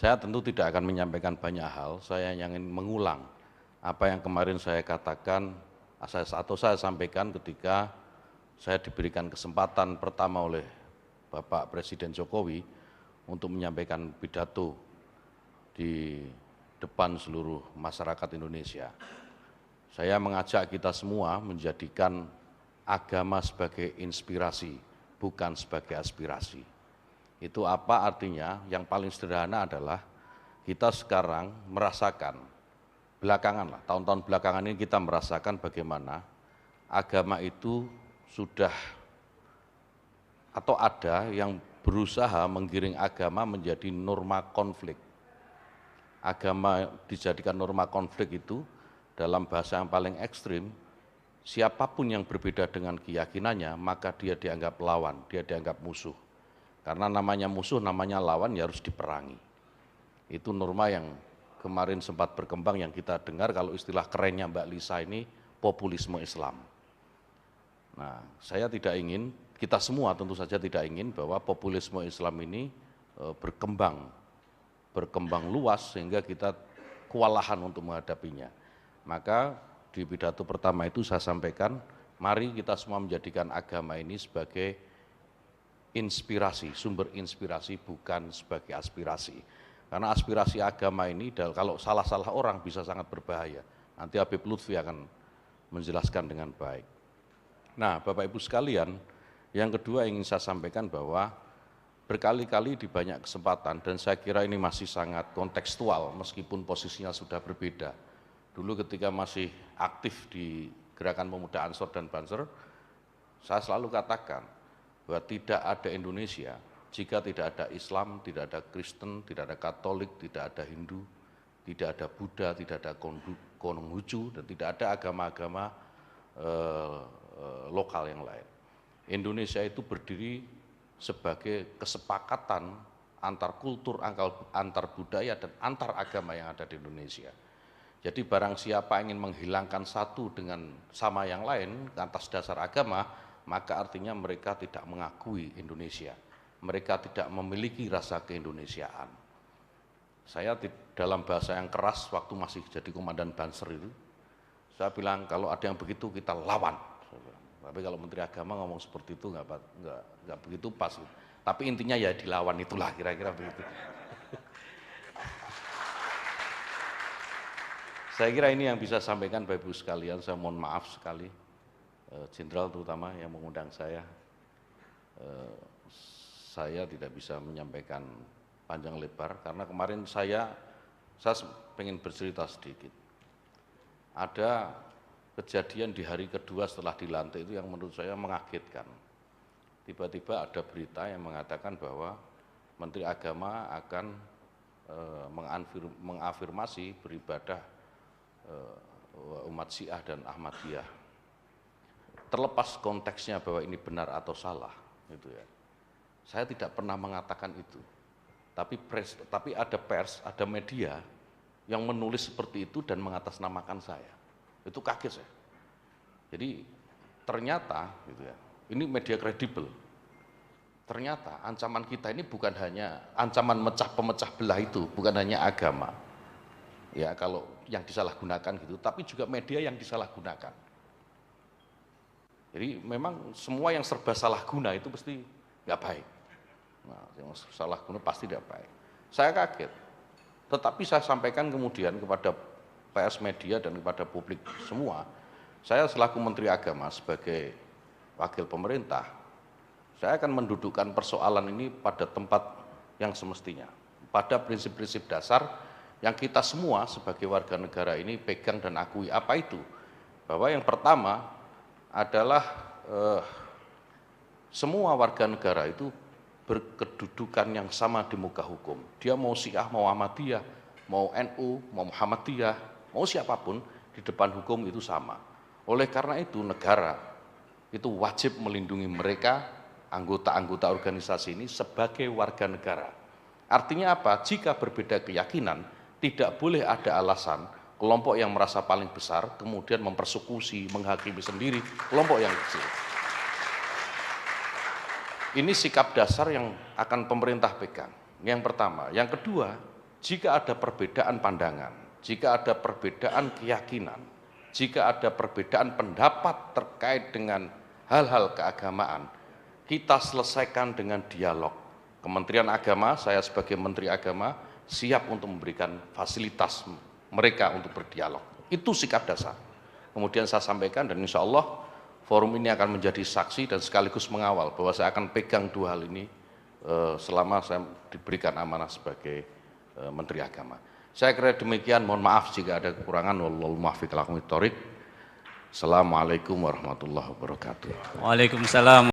Saya tentu tidak akan menyampaikan banyak hal, saya ingin mengulang apa yang kemarin saya katakan atau saya sampaikan ketika saya diberikan kesempatan pertama oleh Bapak Presiden Jokowi untuk menyampaikan pidato di depan seluruh masyarakat Indonesia. Saya mengajak kita semua menjadikan agama sebagai inspirasi, bukan sebagai aspirasi. Itu apa artinya? Yang paling sederhana adalah kita sekarang merasakan, belakangan lah, tahun-tahun belakangan ini kita merasakan bagaimana agama itu sudah atau ada yang berusaha menggiring agama menjadi norma konflik. Agama dijadikan norma konflik itu dalam bahasa yang paling ekstrim, siapapun yang berbeda dengan keyakinannya, maka dia dianggap lawan, dia dianggap musuh. Karena namanya musuh, namanya lawan, ya harus diperangi. Itu norma yang kemarin sempat berkembang yang kita dengar, kalau istilah kerennya Mbak Lisa ini, populisme Islam. Nah, saya tidak ingin, kita semua tentu saja tidak ingin bahwa populisme Islam ini berkembang luas sehingga kita kewalahan untuk menghadapinya. Maka di pidato pertama itu saya sampaikan, mari kita semua menjadikan agama ini sebagai inspirasi, sumber inspirasi, bukan sebagai aspirasi. Karena aspirasi agama ini kalau salah-salah orang bisa sangat berbahaya. Nanti Habib Lutfi akan menjelaskan dengan baik. Nah, Bapak Ibu sekalian, yang kedua ingin saya sampaikan bahwa berkali-kali di banyak kesempatan, dan saya kira ini masih sangat kontekstual meskipun posisinya sudah berbeda. Dulu ketika masih aktif di Gerakan Pemuda Ansor dan Banser, saya selalu katakan bahwa tidak ada Indonesia jika tidak ada Islam, tidak ada Kristen, tidak ada Katolik, tidak ada Hindu, tidak ada Buddha, tidak ada Konghucu, dan tidak ada agama-agama lokal yang lain. Indonesia itu berdiri sebagai kesepakatan antar kultur, antar budaya, dan antar agama yang ada di Indonesia. Jadi barang siapa ingin menghilangkan satu dengan sama yang lain atas dasar agama, maka artinya mereka tidak mengakui Indonesia. Mereka tidak memiliki rasa keindonesiaan. Saya dalam bahasa yang keras waktu masih jadi komandan Banser itu, saya bilang kalau ada yang begitu kita lawan. Tapi kalau Menteri Agama ngomong seperti itu nggak begitu pas. Tapi intinya ya dilawan itulah, kira-kira begitu. Saya kira ini yang bisa sampaikan Bapak Ibu sekalian. Saya mohon maaf sekali, Jenderal terutama yang mengundang saya. Saya tidak bisa menyampaikan panjang lebar karena kemarin saya ingin bercerita sedikit. Ada kejadian di hari kedua setelah dilantik itu yang menurut saya mengagetkan. Tiba-tiba ada berita yang mengatakan bahwa Menteri Agama akan mengafirmasi beribadah umat Syiah dan Ahmadiyah. Terlepas konteksnya bahwa ini benar atau salah, gitu ya. Saya tidak pernah mengatakan itu. Tapi ada pers, ada media yang menulis seperti itu dan mengatasnamakan saya. Itu kaget saya. Jadi ternyata, gitu ya, ini media kredibel. Ternyata ancaman kita ini bukan hanya ancaman pemecah belah itu, bukan hanya agama. Ya, kalau yang disalahgunakan gitu, tapi juga media yang disalahgunakan. Jadi memang semua yang serba salah guna itu pasti nggak baik. Nah, yang salah guna pasti tidak baik. Saya kaget. Tetapi saya sampaikan kemudian kepada pers, media, dan kepada publik semua, saya selaku Menteri Agama sebagai wakil pemerintah, saya akan mendudukkan persoalan ini pada tempat yang semestinya, pada prinsip-prinsip dasar yang kita semua sebagai warga negara ini pegang dan akui. Apa itu? Bahwa yang pertama adalah semua warga negara itu berkedudukan yang sama di muka hukum. Dia mau Syiah, mau Ahmadiyah, mau NU, mau Muhammadiyah, mau siapapun, di depan hukum itu sama. Oleh karena itu negara itu wajib melindungi mereka, anggota-anggota organisasi ini sebagai warga negara. Artinya apa? Jika berbeda keyakinan, tidak boleh ada alasan kelompok yang merasa paling besar kemudian mempersekusi, menghakimi sendiri kelompok yang kecil. Ini sikap dasar yang akan pemerintah pegang. Yang pertama. Yang kedua, jika ada perbedaan pandangan, jika ada perbedaan keyakinan, jika ada perbedaan pendapat terkait dengan hal-hal keagamaan, kita selesaikan dengan dialog. Kementerian Agama, saya sebagai Menteri Agama, siap untuk memberikan fasilitas mereka untuk berdialog. Itu sikap dasar. Kemudian saya sampaikan, dan insya Allah forum ini akan menjadi saksi dan sekaligus mengawal bahwa saya akan pegang dua hal ini selama saya diberikan amanah sebagai Menteri Agama. Saya kira demikian, mohon maaf jika ada kekurangan. Wallahul muwaffiq ila aqwamit thoriq. Assalamualaikum warahmatullahi wabarakatuh. Waalaikumsalam.